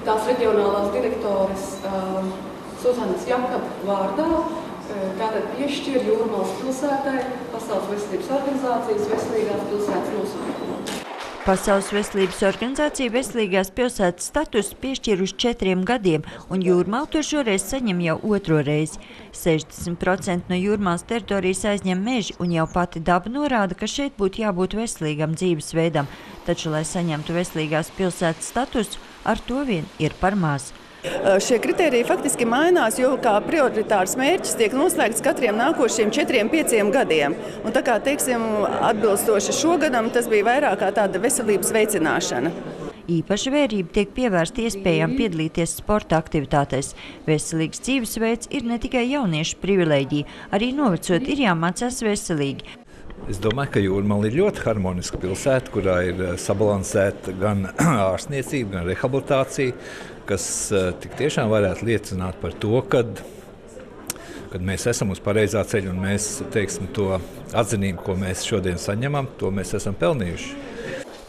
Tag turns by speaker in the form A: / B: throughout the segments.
A: tās reģionālās direktores Suzanas Jakaba vārdā tātad piešķir Jūrmalas pilsētai Pasaules veselības organizācijas veselīgās pilsētas nosaukumu.
B: Pasaules veselības organizācija veselīgās pilsētas statusu piešķir uz 4 gadiem, un Jūrmala to šoreiz saņem jau 2. reizi. 60% no Jūrmalas teritorijas aizņem meži, un jau pati daba norāda, ka šeit būtu jābūt veselīgam dzīvesveidam. Taču, lai saņemtu veselīgās pilsētas statusu, ar to vien ir par maz.
C: Šie kritēriji faktiski mainās, jo kā prioritārs mērķis tiek noslēgts katriem nākošiem 4–5 gadiem. Un tā kā, teiksim, atbilstoši šogadam, tas bija vairāk kā tāda veselības veicināšana.
B: Īpaša vērība tiek pievērsta iespējām piedalīties sporta aktivitātēs. Veselīgs dzīvesveids ir ne tikai jauniešu privilēģija, arī novecot ir jāmācās veselīgi.
D: Es domāju, ka Jūrmala ir ļoti harmoniska pilsēta, kurā ir sabalansēta gan ārstniecība, gan rehabilitācija, kas tik tiešām varētu liecināt par to, kad mēs esam uz pareizā ceļa un mēs, teiksim, to atzinību, ko mēs šodien saņemam, to mēs esam pelnījuši.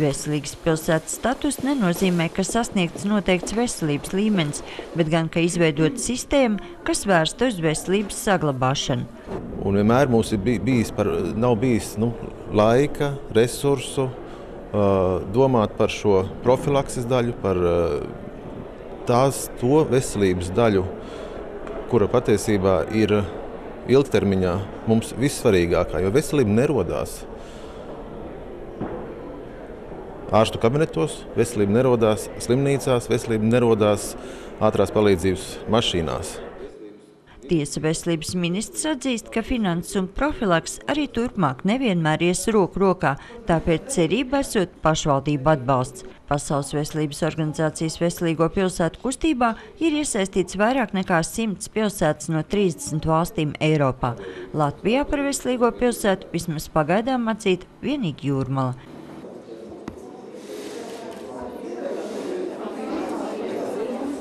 B: Veselīgas pilsētas status nenozīmē, ka sasniegts noteikts veselības līmenis, bet gan, ka izveidot sistēmu, kas vērsta uz veselības saglabāšanu.
E: Un vienmēr mums nav bijis laika, resursu domāt par šo profilakses daļu, par to veselības daļu, kura patiesībā ir ilgtermiņā mums vissvarīgākā, jo veselība nerodās ārstu kabinetos, veselība nerodās slimnīcās, veselība nerodās ātrās palīdzības mašīnās.
B: Tiesa veselības ministrs atzīst, ka finanses un profilaks arī turpmāk nevienmēr ies roku rokā, tāpēc cerība esot pašvaldību atbalsts. Pasaules veselības organizācijas veselīgo pilsētu kustībā ir iesaistīts vairāk nekā 100 pilsētas no 30 valstīm Eiropā. Latvijā par veselīgo pilsētu vismaz pagaidām atzīta vienīgi Jūrmala.